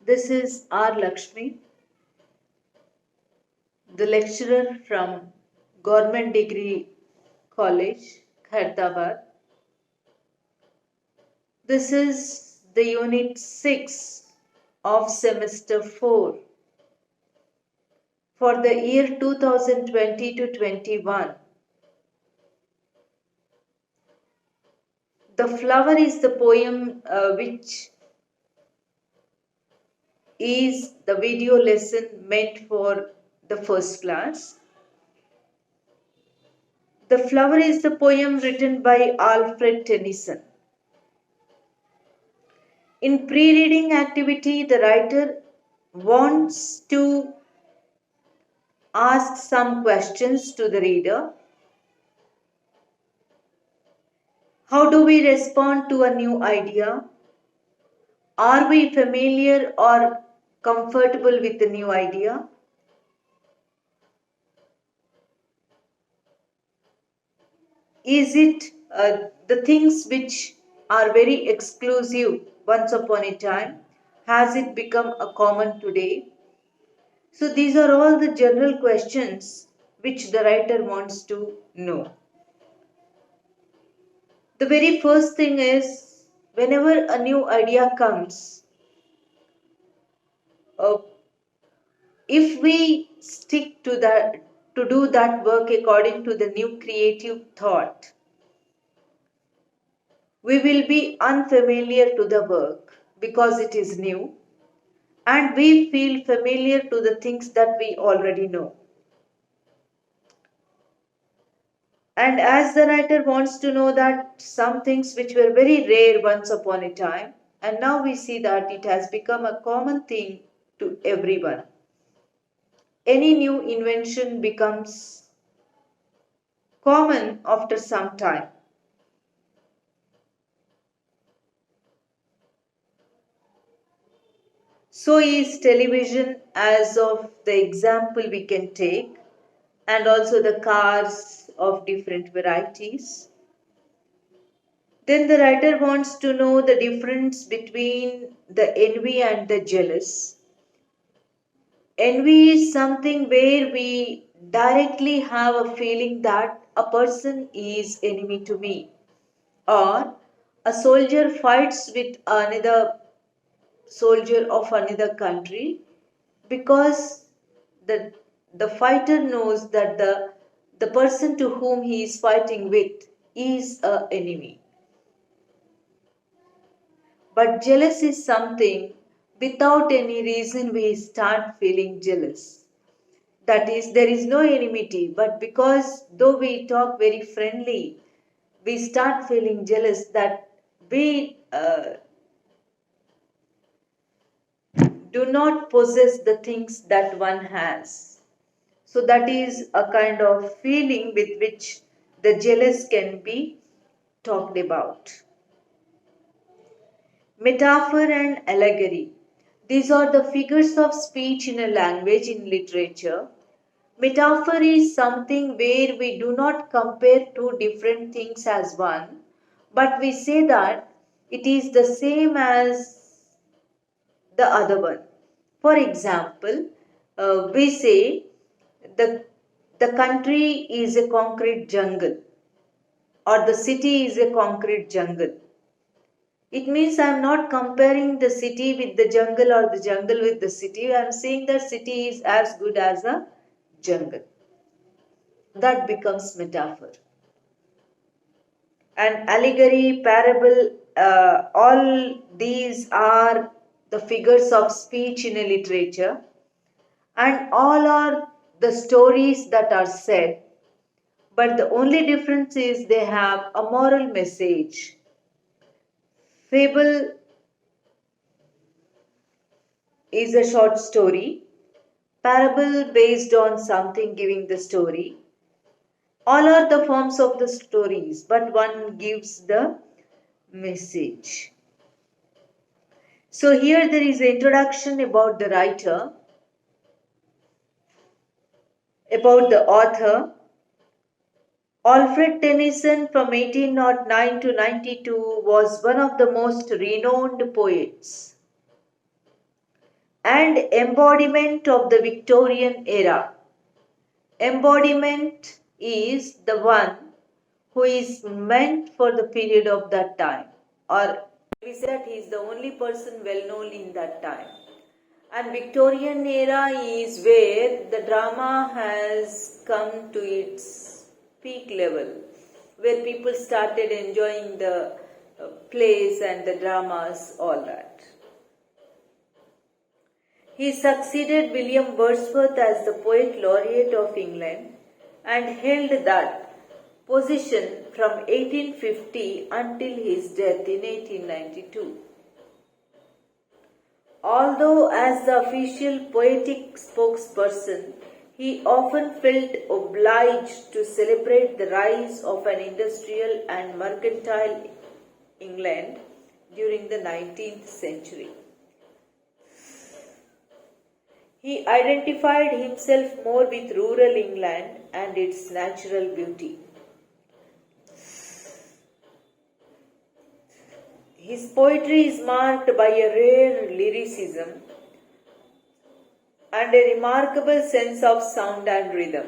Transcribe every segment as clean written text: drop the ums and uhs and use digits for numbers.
This is R. Lakshmi, the lecturer from Government Degree College, Khairtabad. This is the Unit 6 of Semester 4 for the year 2020 to 21. The Flower is the poem which is the video lesson meant for the first class. The Flower is the poem written by Alfred Tennyson. In pre-reading activity, the writer wants to ask some questions to the reader. How do we respond to a new idea? Are we familiar or comfortable with the new idea? Is it the things which are very exclusive once upon a time? Has it become a common today? So these are all the general questions which the writer wants to know. The very first thing is whenever a new idea comes, uh, if we stick to that to do that work according to the new creative thought, we will be unfamiliar to the work because it is new and we feel familiar to the things that we already know. And as the writer wants to know that some things which were very rare once upon a time, and now we see that it has become a common thing to everyone. Any new invention becomes common after some time. So is television, as of the example we can take, and also the cars of different varieties. Then the writer wants to know the difference between the envy and the jealous. Envy is something where we directly have a feeling that a person is enemy to me, or a soldier fights with another soldier of another country because the the fighter knows that the person to whom he is fighting with is a enemy. But jealous is something without any reason we start feeling jealous. That is, there is no enmity, but because though we talk very friendly, we start feeling jealous that we do not possess the things that one has. So, that is a kind of feeling with which the jealous can be talked about. Metaphor and allegory. These are the figures of speech in a language in literature. Metaphor is something where we do not compare two different things as one, but we say that it is the same as the other one. For example, we say the, the country is a concrete jungle or the city is a concrete jungle. It means I am not comparing the city with the jungle or the jungle with the city. I am saying that city is as good as a jungle. That becomes metaphor. And allegory, parable, all these are the figures of speech in a literature, and all are the stories that are said, but the only difference is they have a moral message. Fable is a short story, parable based on something giving the story. All are the forms of the stories, but one gives the message. So here there is an introduction about the writer, about the author. Alfred Tennyson from 1809 to 92 was one of the most renowned poets. and embodiment of the Victorian era. Embodiment is the one who is meant for the period of that time, or we say that he is the only person well known in that time. And Victorian era is where the drama has come to its peak level, where people started enjoying the plays and the dramas, all that. He succeeded William Wordsworth as the Poet Laureate of England and held that position from 1850 until his death in 1892. Although as the official poetic spokesperson, he often felt obliged to celebrate the rise of an industrial and mercantile England during the 19th century. He identified himself more with rural England and its natural beauty. His poetry is marked by a rare lyricism and a remarkable sense of sound and rhythm.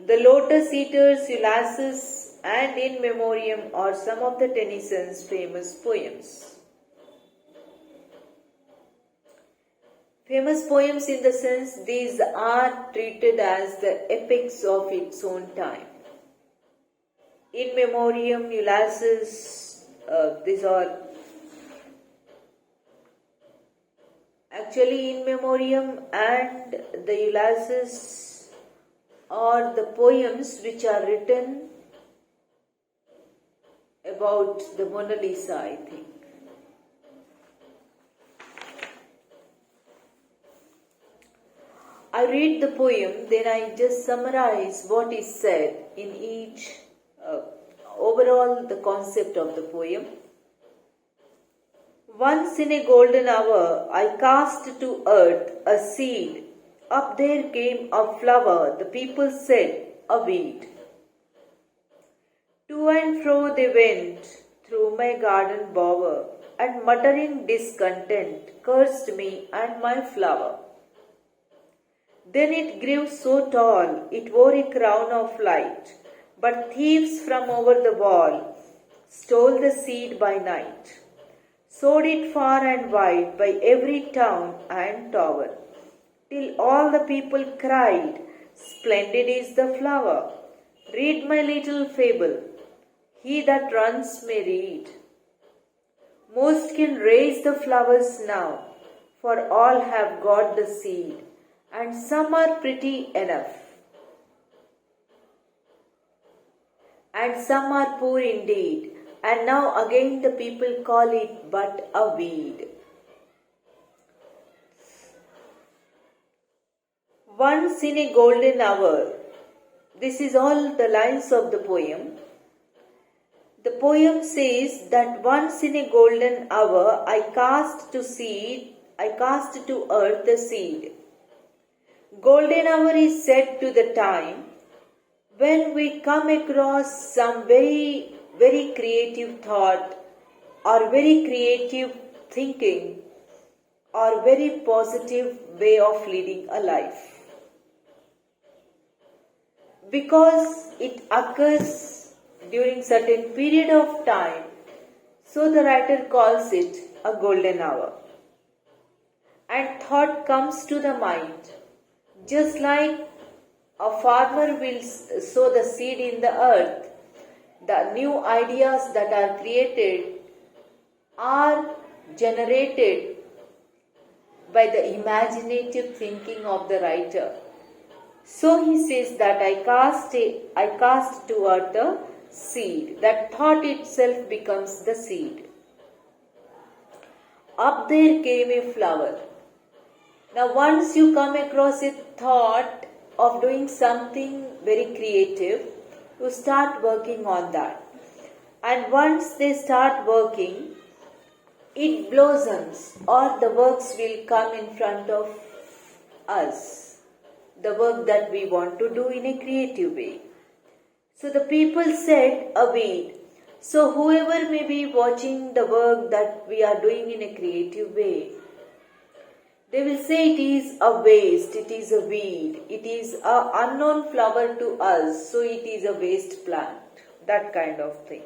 The Lotus Eaters, Ulysses, and In Memoriam are some of the Tennyson's famous poems. Famous poems in the sense these are treated as the epics of its own time. In Memoriam, Ulysses, these are actually In Memoriam and the Ulysses are the poems which are written about the Mona Lisa, I think. I read the poem, then I just summarize what is said in each, overall the concept of the poem. Once in a golden hour, I cast to earth a seed. Up there came a flower, the people said, a weed. To and fro they went through my garden bower, and muttering discontent, cursed me and my flower. Then it grew so tall, it wore a crown of light, but thieves from over the wall stole the seed by night, sowed it far and wide by every town and tower, till all the people cried, splendid is the flower. Read my little fable, he that runs may read. Most can raise the flowers now, for all have got the seed, and some are pretty enough, and some are poor indeed, and now again the people call it but a weed. Once in a golden hour. This is all the lines of the poem. The poem says that once in a golden hour I cast to earth the seed. Golden hour is said to the time when we come across some very, very creative thought or very creative thinking or very positive way of leading a life. Because it occurs during certain period of time, so the writer calls it a golden hour. And thought comes to the mind. Just like a farmer will sow the seed in the earth, the new ideas that are created are generated by the imaginative thinking of the writer. So he says that I cast to earth the seed. That thought itself becomes the seed. Up there came a flower. Now once you come across a thought of doing something very creative, you start working on that. And once they start working, it blossoms, or the works will come in front of us. The work that we want to do in a creative way. So the people said a weed. So, whoever may be watching the work that we are doing in a creative way, they will say it is a waste, it is a weed, it is an unknown flower to us, so it is a waste plant, that kind of thing.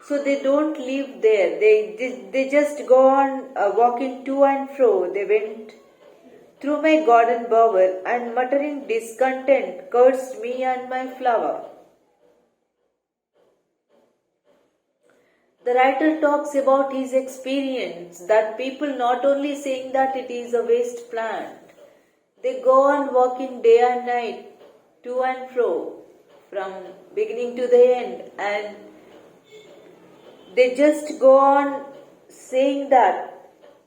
So they don't live there, they just go on walking to and fro. They went through my garden bower and muttering discontent cursed me and my flower. The writer talks about his experience that people not only saying that it is a waste plant, they go on walking day and night to and fro from beginning to the end, and they just go on saying that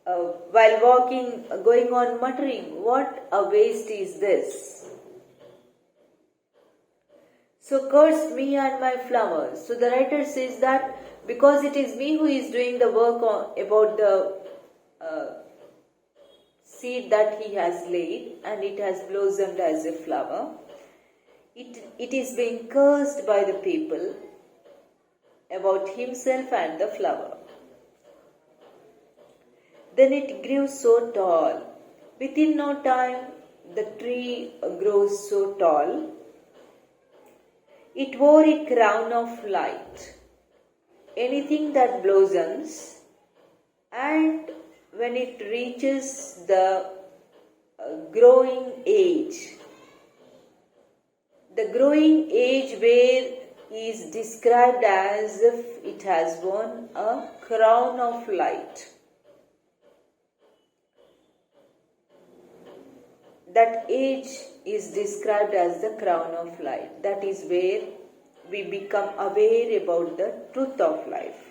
while walking, going on muttering, what a waste is this? So curse me and my flowers. So the writer says that because it is me who is doing the work about the seed that he has laid and it has blossomed as a flower, it is being cursed by the people about himself and the flower. Then it grew so tall. Within no time, the tree grows so tall. It wore a crown of light. Anything that blossoms, and when it reaches the growing age, the growing age where is described as if it has worn a crown of light. That age is described as the crown of light. That is where we become aware about the truth of life.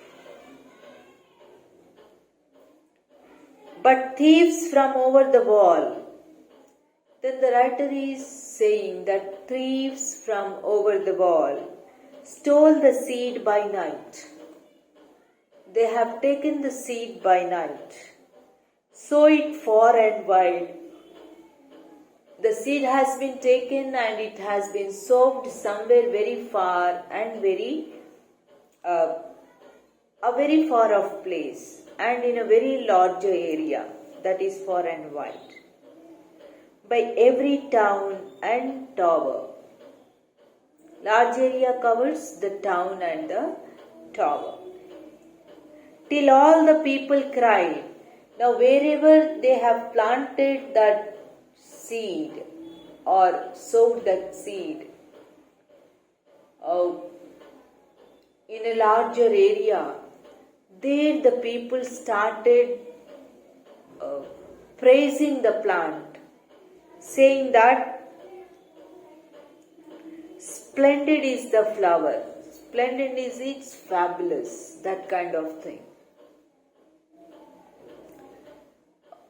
But thieves from over the wall. Then the writer is saying that thieves from over the wall stole the seed by night. They have taken the seed by night, sow it far and wide. The seed has been taken and it has been sowed somewhere very far and a very far off place and in a very larger area, that is far and wide, by every town and tower. Large area covers the town and the tower. Till all the people cried. Now wherever they have planted that seed or sowed that seed in a larger area, there the people started praising the plant, saying that splendid is the flower, splendid is it's fabulous, that kind of thing.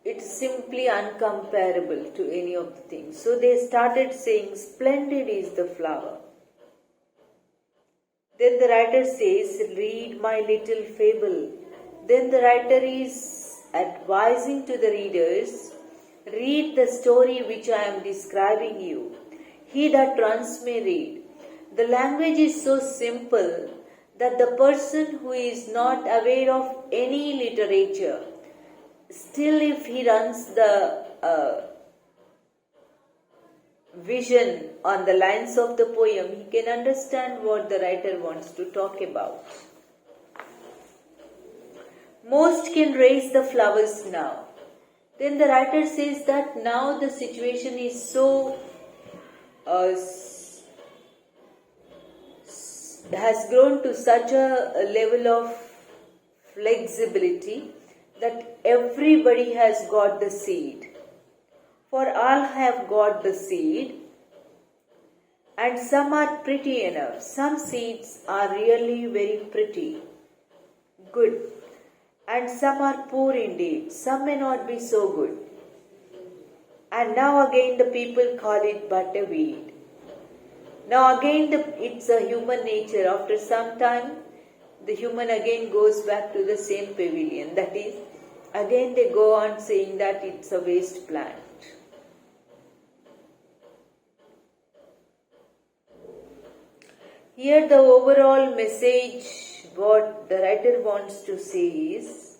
It's simply uncomparable to any of the things. So they started saying, splendid is the flower. Then the writer says, read my little fable. Then the writer is advising to the readers, read the story which I am describing you. He that runs may read. The language is so simple that the person who is not aware of any literature, still if he runs the vision on the lines of the poem, he can understand what the writer wants to talk about. Most can raise the flowers now. Then the writer says that now the situation is so has grown to such a level of flexibility that everybody has got the seed. For all have got the seed, and some are pretty enough. Some seeds are really very pretty, good, and some are poor indeed. Some may not be so good. And now again the people call it but a weed. Now again it's a human nature. After some time, the human again goes back to the same pavilion. That is, again they go on saying that it's a waste plant. Here, the overall message, what the writer wants to say is,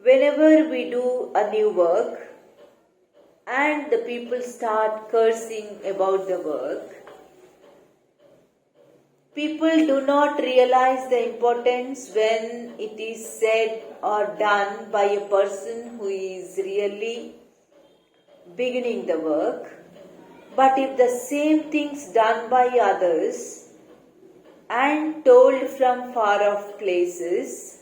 whenever we do a new work and the people start cursing about the work, people do not realize the importance when it is said or done by a person who is really beginning the work. But if the same things done by others and told from far off places,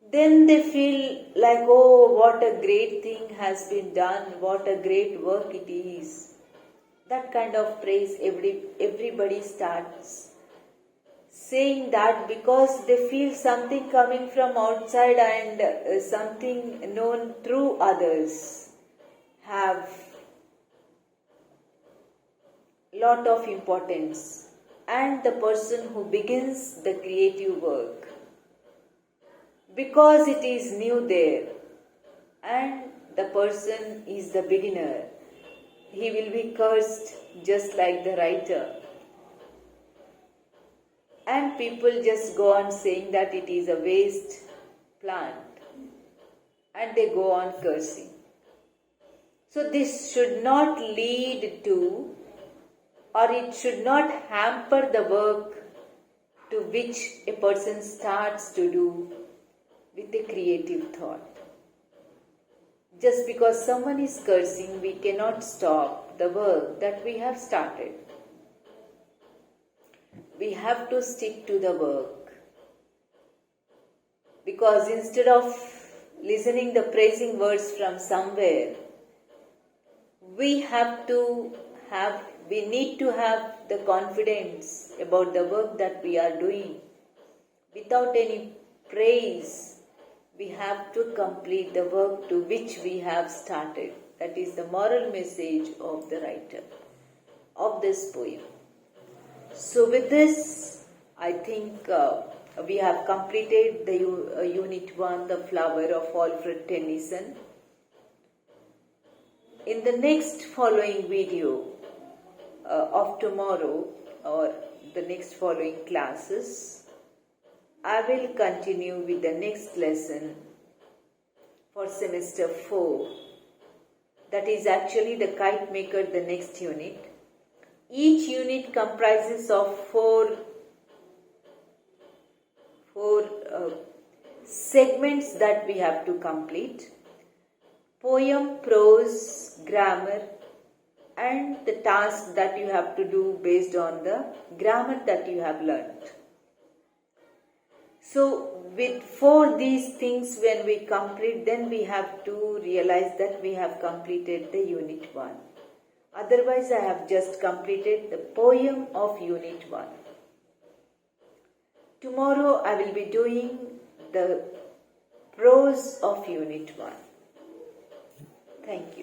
then they feel like, oh, what a great thing has been done, what a great work it is. That kind of praise everybody starts saying that because they feel something coming from outside and something known through others have lot of importance, and the person who begins the creative work, because it is new there and the person is the beginner, he will be cursed just like the writer, and people just go on saying that it is a waste plant and they go on cursing. So this should not lead to, or it should not hamper the work to which a person starts to do with a creative thought. Just because someone is cursing, we cannot stop the work that we have started. We have to stick to the work. Because instead of listening the praising words from somewhere, we need to have the confidence about the work that we are doing. Without any praise, we have to complete the work to which we have started. That is the moral message of the writer of this poem. So with this, I think we have completed the Unit 1, The Flower of Alfred Tennyson. In the next following video of tomorrow or the next following classes, I will continue with the next lesson for semester 4. That is actually the Kite Maker, the next unit. Each unit comprises of four segments that we have to complete: poem, prose, grammar, and the task that you have to do based on the grammar that you have learnt. So with these things when we complete, then we have to realize that we have completed the Unit 1. Otherwise, I have just completed the poem of Unit 1. Tomorrow I will be doing the prose of Unit 1. Thank you.